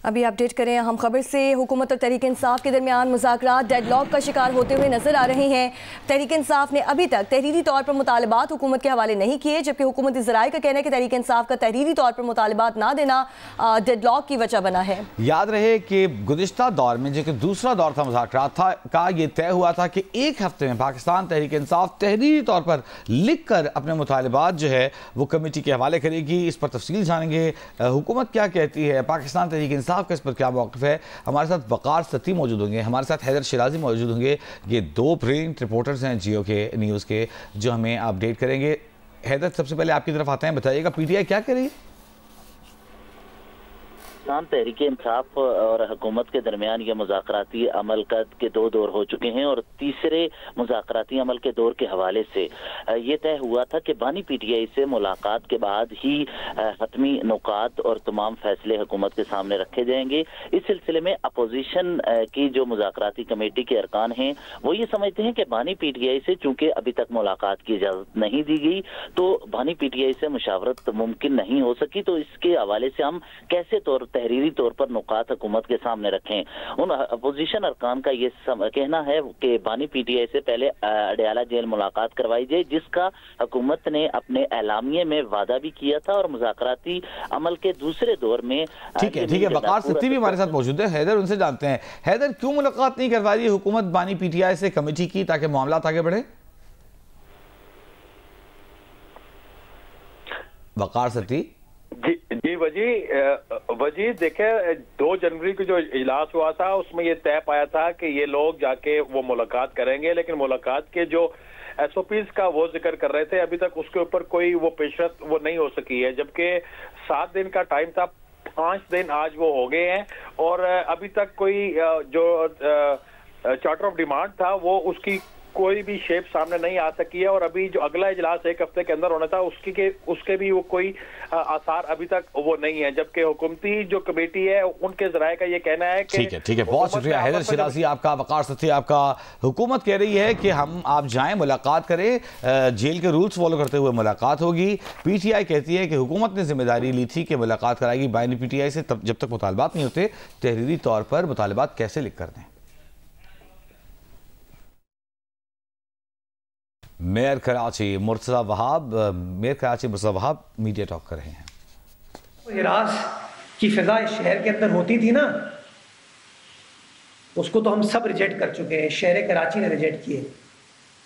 अभी अपडेट करें हम खबर से। हुकूमत और तहरीक इंसाफ के दरमियान मुज़ाकरात डेडलॉक का शिकार होते हुए नजर आ रहे हैं। तहरीक इंसाफ ने अभी तक तहरीरी तौर पर मुतालबात हुकूमत के हवाले नहीं किए, जबकि हुकूमती ज़राए का कहना है कि तहरीक इंसाफ का तहरीरी तौर पर मुतालबात ना देना डेडलॉक की वजह बना है। याद रहे कि गुज़िश्ता दौर में जो कि दूसरा दौर था मुज़ाकरात का, ये तय हुआ था कि एक हफ्ते में पाकिस्तान तहरीक इंसाफ तहरीरी तौर पर लिख कर अपने मुतालबात जो है वो कमेटी के हवाले करेगी। इस पर तफसील जानेंगे, हुकूमत क्या कहती है, पाकिस्तान तहरीक इंसाफ का इस पर क्या मौक़िफ़ है। हमारे साथ वक़ार सत्ती मौजूद होंगे, हमारे साथ हैदर शिराजी मौजूद होंगे। ये दो प्रिंट रिपोर्टर्स हैं जियो के न्यूज़ के, जो हमें अपडेट करेंगे। हैदर, सबसे पहले आपकी तरफ आते हैं, बताइएगा पीटीआई क्या करेगी? पाकिस्तान तहरीक इंसाफ और हुकूमत के दरमियान ये मुज़ाकराती अमल के दो दौर हो चुके हैं और तीसरे मुज़ाकराती अमल के दौर के हवाले से ये तय हुआ था कि बानी पीटीआई से मुलाकात के बाद ही हतमी नुकात और तमाम फैसले हुकूमत के सामने रखे जाएंगे। इस सिलसिले में अपोजिशन की जो मुज़ाकराती कमेटी के अरकान हैं वो ये समझते हैं कि बानी पीटीआई से चूंकि अभी तक मुलाकात की इजाज़त नहीं दी गई तो बानी पीटीआई से मुशावरत मुमकिन नहीं हो सकी, तो इसके हवाले से हम कैसे तहरीरी तौर पर नुकात हुकूमत के सामने रखें। उन अपोजिशन अरकान का ये कहना है कि बानी पीटीआई से पहले अडयाला जेल मुलाकात करवाई जाए, जिसका हुकूमत ने अपने एलामिये में वादा भी किया था और मुज़ाकराती अमल के दूसरे दौर में। ठीक है, वक़ार सत्ती भी हमारे साथ मौजूद है। हैदर, उनसे जानते हैं। हैदर, क्यों मुलाकात नहीं करवा रही हुकूमत बानी पीटीआई से कमेटी की, ताकि मामला आगे बढ़े? वक़ार सत्ती जी वजी देखे, 2 जनवरी को जो इजलास हुआ था उसमें ये तय पाया था कि ये लोग जाके वो मुलाकात करेंगे, लेकिन मुलाकात के जो SOPs का वो जिक्र कर रहे थे, अभी तक उसके ऊपर कोई वो पेशरत वो नहीं हो सकी है, जबकि 7 दिन का टाइम था, 5 दिन आज वो हो गए हैं और अभी तक कोई जो चार्टर ऑफ डिमांड था वो उसकी कोई भी शेप सामने नहीं आ सकी है और अभी जो अगला इजलास 1 हफ्ते के अंदर होना था उसके भी वो कोई आसार अभी तक वो नहीं है, जबकि हुकूमती जो कमेटी है उनके जराए का ये कहना है कि ठीक है, बहुत शुक्रिया हैदर शिराजी आपका, वक़ार सत्ती आपका। हुकूमत कह रही है कि हम आप जाएं, मुलाकात करें, जेल के रूल्स फॉलो करते हुए मुलाकात होगी। पीटीआई कहती है कि हुकूमत ने जिम्मेदारी ली थी कि मुलाकात कराएगी बानी पीटीआई से, तब जब तक मुतालबात नहीं होते तहरीरी तौर पर मुतालबात कैसे लिख कर दें। Mayor Karachi Murtaza Wahab media talk कर रहे हैं। हिरास की फिजा इस शहर के अंदर होती थी ना, उसको तो हम सब रिजेक्ट कर चुके हैं, शहर कराची ने रिजेक्ट किए।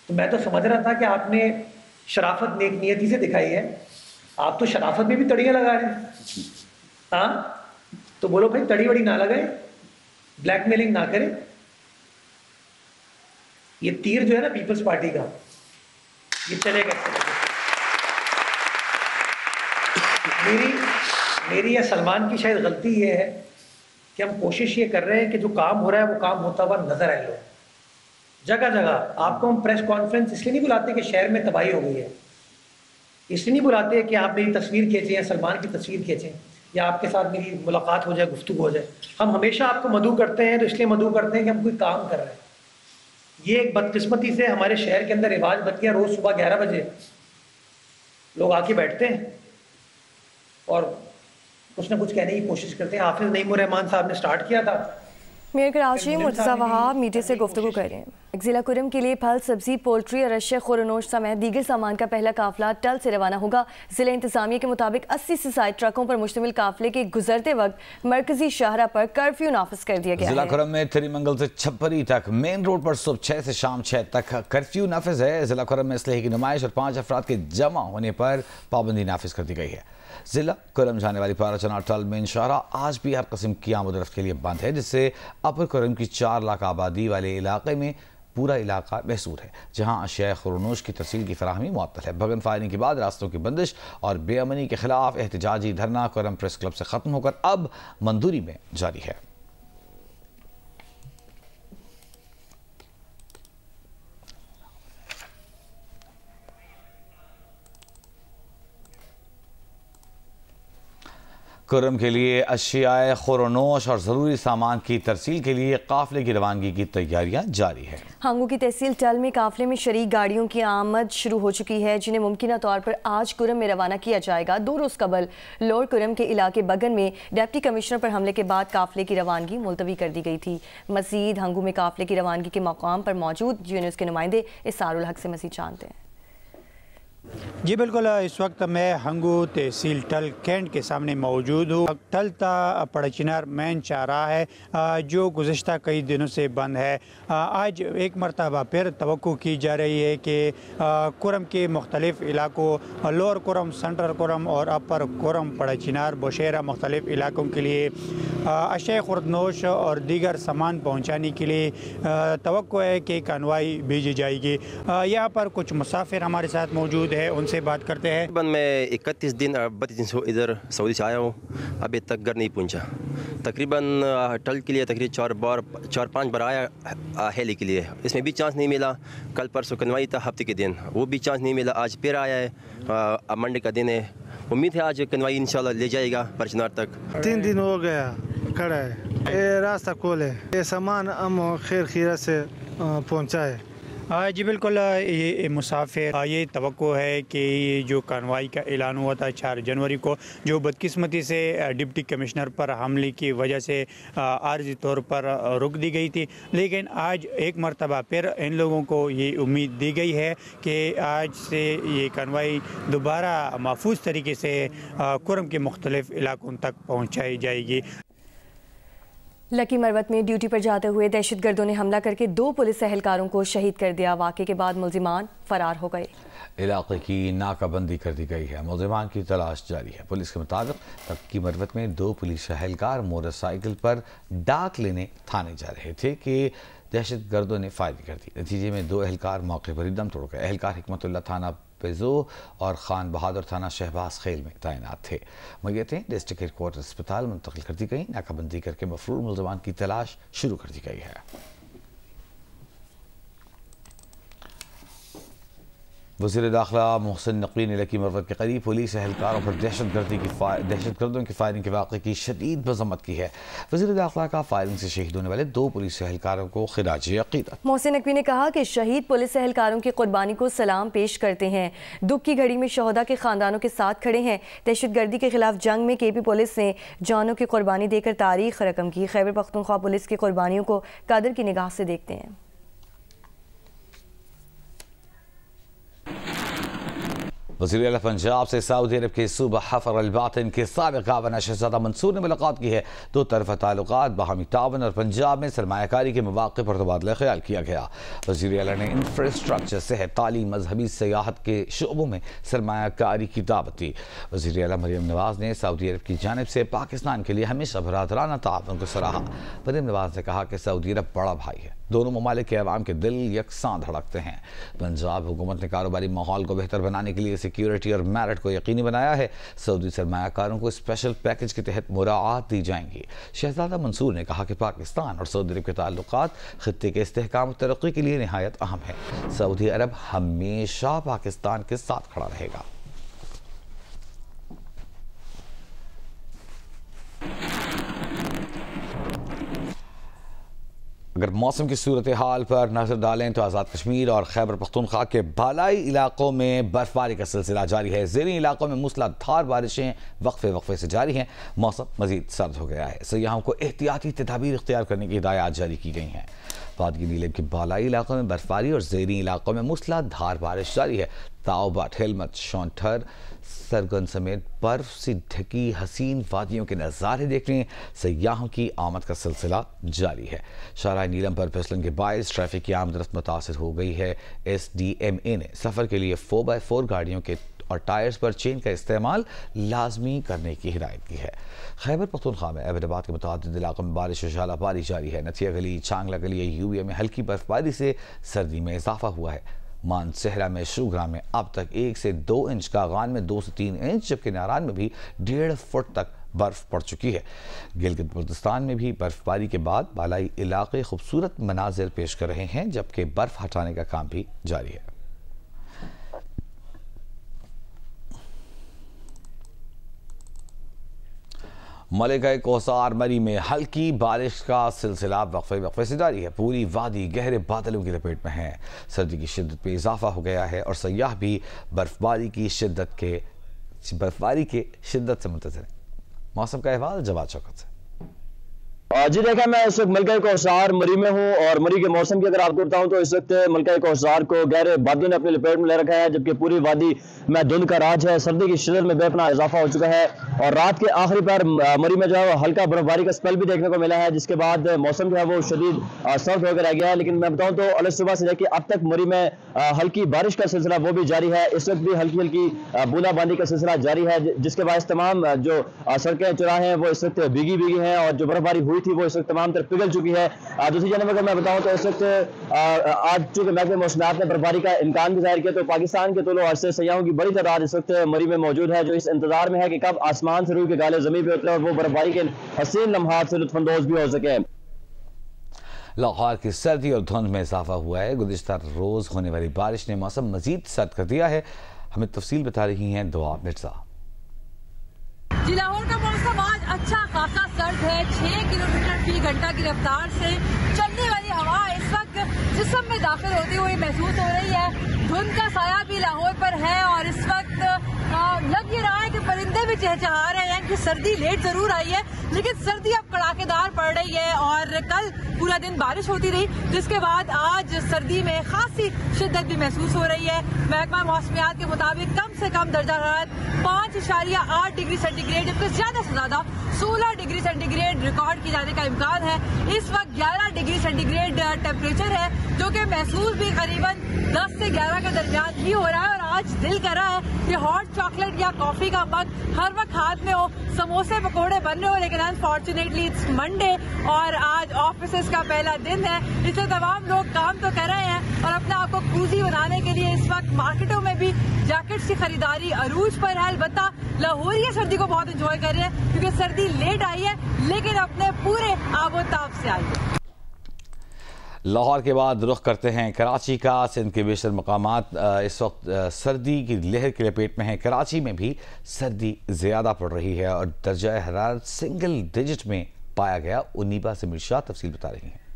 तो मैं तो समझ रहा था कि आपने शराफत नेक नियति से दिखाई है, आप तो शराफत में भी तड़ियाँ लगा रहे हैं। हाँ, तो बोलो भाई तड़ी वड़ी ना लगाए, ब्लैकमेलिंग ना करें। ये तीर जो है ना पीपल्स पार्टी का, ये चलेगा। मेरी या सलमान की शायद गलती ये है कि हम कोशिश ये कर रहे हैं कि जो काम हो रहा है वो काम होता हुआ नजर आए। लोग जगह जगह आपको हम प्रेस कॉन्फ्रेंस इसलिए नहीं बुलाते कि शहर में तबाही हो गई है, इसलिए नहीं बुलाते कि आप मेरी तस्वीर खींचें या सलमान की तस्वीर खींचें या आपके साथ मेरी मुलाकात हो जाए, गुफ्तगू हो जाए। हम हमेशा आपको मदऊ करते हैं, तो इसलिए मदऊ करते हैं कि हम कोई काम कर रहे हैं। ये एक बदकिस्मती से हमारे शहर के अंदर रिवाज बन गया, रोज सुबह 11 बजे लोग आके बैठते हैं और कुछ ना कुछ कहने की कोशिश करते हैं। हाफिज नईमुर रहमान साहब ने स्टार्ट किया था। मेयर कराची मुर्तज़ा वहाब मीडिया से गुफ्तगू कर रहे हैं। ज़िला कुरम के लिए फल, सब्जी, पोल्ट्री और अशिया खुरनोश समेत दीगर सामान का पहला काफिला टल से रवाना होगा। ज़िला इंतजामिया के मुताबिक 80 से ज़ायद ट्रकों पर मुश्तमिल काफिले के गुजरते वक्त मरकजी शाहरा पर कर्फ्यू नाफिज कर दिया गया है। ज़िला कुरम में थिरीमंगल से छप्परी तक मेन रोड पर सुबह 6 से शाम 6 तक कर्फ्यू नाफिज है। ज़िला कुरम में इसलिए की नुमाइश और 5 अफराद के जमा होने पर पाबंदी नाफिज कर दी गई है। ज़िला कुरम जाने वाली पाराचना टल मेन शाहरा आज भी हर किस्म की आमद-ओ-रफ्त के लिए बंद है, जिससे अपर कुरम की 4 लाख आबादी वाले इलाके में पूरा इलाका महसूर है, जहाँ अशिया खुरनोश की तरसील की फराहमी मुअत्तल है। भगन फायरिंग के बाद रास्तों की बंदिश और बेअमनी के खिलाफ एहतजाजी धरना कुरम प्रेस क्लब से ख़त्म होकर अब मंदूरी में जारी है। कुर्रम के लिए अशियाए खुरनोश और ज़रूरी सामान की तरसील के लिए काफिले की रवानगी की तैयारियां जारी है। हांगू की तहसील टल में काफिले में शरीक गाड़ियों की आमद शुरू हो चुकी है, जिन्हें मुमकिन तौर पर आज कुर्रम में रवाना किया जाएगा। 2 रोज़ कबल लोअर कुर्रम के इलाके बगन में डिप्टी कमिश्नर पर हमले के बाद काफिले की रवानगी मुलतवी कर दी गई थी। मजीद हांगू में काफिले की रवानगी के मकाम पर मौजूद जियो न्यूज़ के नुमाइंदे इसारुल हक से मजीद जानते हैं। जी बिल्कुल, इस वक्त मैं हंगू तहसील टल कैंट के सामने मौजूद हूँ। टल ता पड़चिनार मेन चारा है जो गुज़श्ता कई दिनों से बंद है। आज एक मरतबा फिर तवक्को की जा रही है कि कुरम के मुख्तलिफ़ इलाकों लोअर कुरम, सेंट्रल कुरम और अपर कुरम, पड़चिनार, बुशेरा मुख्तलिफ़ इलाकों के लिए अशय खुर्दनोश और दीगर सामान पहुँचाने के लिए तवक्को है कि कन्वाई भेजी जाएगी। यहाँ पर कुछ मुसाफिर हमारे साथ मौजूद है, उनसे बात करते हैं। तकरीबन मैं 31 दिन और 32 दिन से इधर सऊदी से आया हूँ, अभी तक घर नहीं पहुँचा। तकरीबन टल के लिए तकरीबन 4-5 बार आया हेली के लिए, इसमें भी चांस नहीं मिला। कल परसों कन्वाई था हफ्ते के दिन, वो भी चांस नहीं मिला। आज फिर आया है, अब मंडे का दिन है, उम्मीद है आज कन्वाई इंशाल्लाह ले जाएगा परचनार तक। 3 दिन हो गया खड़ा है, ये रास्ता खोल है, ये सामान हम खैर खीरा से पहुँचाए। जी बिल्कुल, ये मुसाफिर ये तवक्को है कि ये जो कार्रवाई का ऐलान हुआ था 4 जनवरी को, जो बदकिस्मती से डिप्टी कमिश्नर पर हमले की वजह से आर्जी तौर पर रुक दी गई थी, लेकिन आज एक मरतबा फिर इन लोगों को ये उम्मीद दी गई है कि आज से ये कार्रवाई दोबारा महफूज तरीके से कुरम के मुख्तलिफ़ इलाकों तक पहुँचाई जाएगी। लकी मरवत में ड्यूटी पर जाते हुए दहशतगर्दों ने हमला करके 2 पुलिस एहलकारों को शहीद कर दिया। वाक़े के बाद मुल्जिमान फरार हो गए। इलाके की नाकाबंदी कर दी गई है, मुल्जिमान की तलाश जारी है। पुलिस के मुताबिक लकी मरवत में 2 पुलिस एहलकार मोटरसाइकिल पर डाक लेने थाने जा रहे थे कि दहशतगर्दों ने फायरिंग कर दी। नतीजे में 2 एहलकार मौके पर ही दम तोड़ गए। एहलकार हिकमतुल्लाह थाना पेजो और खान बहादुर थाना शहबाज खेल में तैनात थे। मय्यतें डिस्ट्रिक्ट हेडक्वार्टर अस्पताल मुंतकिल कर दी गई। नाकाबंदी करके मफरूर मुल्ज़िमान की तलाश शुरू कर दी गई है। वज़ीर दाखिला मोहसिन नकवी ने लकी मरवत के करीब पुलिस एहलकारों पर दहशतगर्दों की फायरिंग के वाक़े की शदीद मज़म्मत की है। वज़ीर दाखिला का फायरिंग से शहीद होने वाले 2 पुलिस एहलकारों को खिराज अक़ीदत। मोहसिन नकवी ने कहा कि शहीद पुलिस एहलकारों की कुर्बानी को सलाम पेश करते हैं। दुख की घड़ी में शहदा के खानदानों के साथ खड़े हैं। दहशतगर्दी के खिलाफ जंग में KP पुलिस ने जानों की कुर्बानी देकर तारीख रकम की। खैबर पख्तूनख्वा पुलिस की कुर्बानियों को कदर की निगाह से देखते हैं। वज़ीर आला पंजाब से सऊदी अरब के सूबा हफर अल बातिन के साबिक़ गवर्नर शहज़ादा मंसूर ने मुलाकात की है। 2 तरफ़ा ताल्लुकात, बाहमी तावन और पंजाब में सरमायाकारी के मौक़े पर तबादला ख्याल किया गया। वज़ीर आला ने इंफ्रास्ट्रक्चर, सेहत, तालीम, मजहबी सियाहत के शोबों में सरमायाकारी की दावत दी। वज़ीर आला मरियम नवाज़ ने सऊदी अरब की जानिब से पाकिस्तान के लिए हमेशा बरादराना ताउन को सराहा। मरियम नवाज़ ने कहा कि सऊदी अरब बड़ा भाई है, दोनों ममालिक के अवाम के दिल यकसां धड़कते हैं। पंजाब हुकूमत ने कारोबारी माहौल को बेहतर बनाने के लिए सिक्योरिटी और मेरिट को यकीनी बनाया है। सऊदी सरमायाकारों को स्पेशल पैकेज के तहत मुराआत दी जाएंगी। शहजादा मंसूर ने कहा कि पाकिस्तान और सऊदी अरब के ताल्लुकात खित्ते के इस्तेहकाम और तरक्की के लिए नहायत अहम है। सऊदी अरब हमेशा पाकिस्तान के साथ खड़ा रहेगा। अगर मौसम की सूरत हाल पर नजर डालें तो आज़ाद कश्मीर और खैबर पख्तूनख्वा के बालाई इलाकों में बर्फबारी का सिलसिला जारी है। ज़ेरी इलाकों में मूसलाधार बारिशें वक्फे से जारी हैं। मौसम मजीद सर्द हो गया है। सयाहों को एहतियाती तदाबीर इख्तियार करने की हिदायत जारी की गई हैं। वादी नीलम के बालाई इलाकों में बर्फबारी और ज़ेरी इलाकों में मूसलाधार बारिश जारी है। ताओबाट, हेलमत, शौंठर, सरगन समेत बर्फ से ढकी हसीन वादियों के नज़ारे देखने सयाहों की आमद का सिलसिला जारी है। शाहराह नीलम पर फिसलन के बायस ट्रैफिक की आमदरफ्त मुतासर हो गई है। SDMA ने सफ़र के लिए 4x4 गाड़ियों के और टायर्स पर चेन का इस्तेमाल लाजमी करने की हिदायत की है। खैबर पख्तूनख्वा में एबटाबाद के मुतादिद इलाकों में बारिश और शलाबारी जारी है। नथिया गली, चांगला गली, UA में हल्की बर्फबारी से सर्दी में इजाफा हुआ है। मानसहरा में शुग्राम में अब तक 1 से 2 इंच, कागान में 2 से 3 इंच, जबकि नारान में भी 1.5 फुट तक बर्फ पड़ चुकी है। गिलगित बल्तिस्तान में भी बर्फबारी के बाद बालाई इलाके खूबसूरत मनाजिर पेश कर रहे हैं, जबकि बर्फ हटाने का काम भी जारी है। मलिका कोसार मरी में हल्की बारिश का सिलसिला वक्फे से जारी है। पूरी वादी गहरे बादलों की लपेट में है। सर्दी की शिद्दत में इजाफा हो गया है और सयाह भी बर्फबारी की शिद्दत से मुंतज़िर है। मौसम का अहवाल जवाद शौकत से। जी देखा, मैं इस वक्त मलिका कोसार मरी में हूँ और मरी के मौसम की अगर आपको बताऊँ तो इस वक्त मलिका कोसार को गहरे बादलों ने अपनी लपेट में ले रखा है, जबकि पूरी वादी में धुंध का राज है। सर्दी की शिद्दत में बेपनाह इजाफा हो चुका है और रात के आखिरी पर मरी में जो है हल्का बर्फबारी का स्पेल भी देखने को मिला है, जिसके बाद मौसम जो है वो शदीद सर्द होकर रह गया है। लेकिन मैं बताऊँ तो अलग सुबह से लेकर अब तक मरी में हल्की बारिश का सिलसिला वो भी जारी है। इस वक्त भी हल्की हल्की बूंदाबांदी का सिलसिला जारी है, जिसके बाद तमाम जो सड़कें चौराहे हैं वो इस वक्त भीगी हैं और जो बर्फबारी हुई थी वो इस वक्त तमाम तरफ पिघल चुकी है। दूसरी जानब अगर मैं बताऊं तो इस वक्त आज चूंकि महकमे मौसमियात ने बर्फबारी का इम्कान भी जाहिर किया, तो पाकिस्तान के तौर से सयाहों की बड़ी तादाद इस वक्त मरी में मौजूद है, जो इस इंतजार में है कि कब आसमान से रूह के गाले जमीन पे उतरे और वो बर्फबारी के हसीन लम्हात से लुत्फानंदोज भी हो सके। लाहौर की सर्दी और धुंध में इजाफा हुआ है। गुज़िश्ता रोज होने वाली बारिश ने मौसम मजीद सर्द कर दिया है। हमें तफसील बता रही हैं दुआ मिर्जा। जी, लाहौर का मौसम आज अच्छा खासा सर्द है। 6 किलोमीटर फी घंटा की रफ्तार से चलने वाली हवा इस वक्त जिस्म में दाखिल होती हुई महसूस हो रही है। धुंध का साया भी लाहौर पर है और इस वक्त लग ये रहा है कि परिंदे भी चहचहा रहे हैं कि सर्दी लेट जरूर आई है, लेकिन सर्दी अब कड़ाकेदार पड़ रही है। और कल पूरा दिन बारिश होती रही, जिसके बाद आज सर्दी में खासी शिद्दत भी महसूस हो रही है। महकमा मौसमियात के मुताबिक कम से कम दर्जा हरारत 5.8 डिग्री सेंटीग्रेड, जबकि ज्यादा से ज्यादा 16 डिग्री सेंटीग्रेड रिकॉर्ड किए जाने का इम्कान है। इस वक्त 11 डिग्री सेंटीग्रेड टेम्परेचर है, जो कि महसूस भी करीबन 10 से 11 के दरमियान ही हो रहा है। और आज दिल कर रहा है कि हॉट चॉकलेट या कॉफी का मग हर वक्त हाथ में हो, समोसे पकौड़े बन रहे हो, लेकिन अनफॉर्चुनेटली इट्स मंडे और आज ऑफिस का पहला दिन है, इसलिए तमाम लोग काम तो कर रहे हैं और अपने आप को क्रूजी बनाने के लिए इस वक्त मार्केटों में भी जैकेट्स की खरीदारी अरूज पर है। अलबत्ता लाहौरी सर्दी को बहुत एंजॉय कर रहे हैं, क्योंकि सर्दी लेट आई है लेकिन अपने पूरे आबोताब से आई है। लाहौर के बाद रुख करते हैं कराची का। सिंध के बेशतर मकामात इस वक्त सर्दी की लहर की लपेट में है। कराची में भी सर्दी ज़्यादा पड़ रही है और दर्जा हरारत सिंगल डिजिट में पाया गया। उन्नीबा से मिर्शा तफसील बता रही हैं।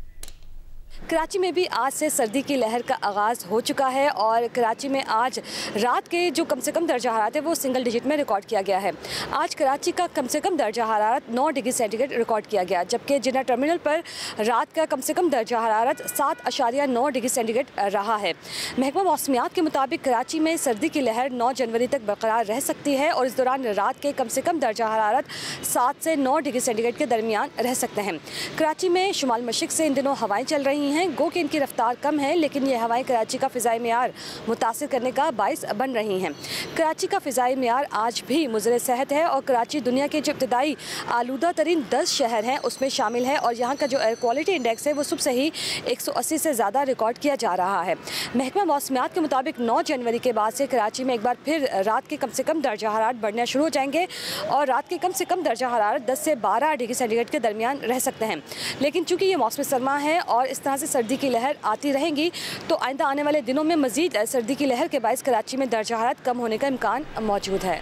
कराची में भी आज से सर्दी की लहर का आगाज़ हो चुका है और कराची में आज रात के जो कम से कम दर्जा हरारत है वो सिंगल डिजिट में रिकॉर्ड किया गया है। आज कराची का कम से कम दर्जा हरारत 9 डिग्री सेंटीग्रेड रिकॉर्ड किया गया, जबकि जिन्ना टर्मिनल पर रात का कम से कम दर्जा हरारत 7.9 डिग्री सेंटीग्रेड रहा है। महकमा मौसमियात के मुताबिक कराची में सर्दी की लहर 9 जनवरी तक बरकरार रह सकती है और इस दौरान रात के कम से कम दर्जा हरारत 7 से 9 डिग्री सेंटीग्रेड के दरमियान रह सकते हैं। कराची में शुमाल मशरिक से इन दिनों हवाएं चल रही हैं, गो कि इनकी रफ्तार कम है, लेकिन ये हवाएं कराची का फ़िज़ाई मेयार मुतासिर करने का बाइस बन रही हैं। कराची का फ़िज़ाई मेयार आज भी मुज़र सेहत है और कराची दुनिया के जो इब्तदाई आलूदा तरीन 10 शहर हैं उसमें शामिल है और यहाँ का जो एयर क्वालिटी इंडेक्स है वो सुबह से ही 180 से ज़्यादा रिकॉर्ड किया जा रहा है। महकमा मौसमियात के मुताबिक 9 जनवरी के बाद से कराची में एक बार फिर रात के कम से कम दर्जा हरारत बढ़ना शुरू हो जाएंगे और रात के कम से कम दर्जा हरारत 10 से 12 डिग्री सेंटीग्रेड के दरमियान रह सकते हैं। लेकिन चूँकि ये मौसम सरमा है और इस तरह से सर्दी की लहर आती रहेंगी, तो आइंदा आने वाले दिनों में मज़ीद सर्दी की लहर के बायस कराची में दर्जा हरारत कम होने का इम्कान मौजूद है।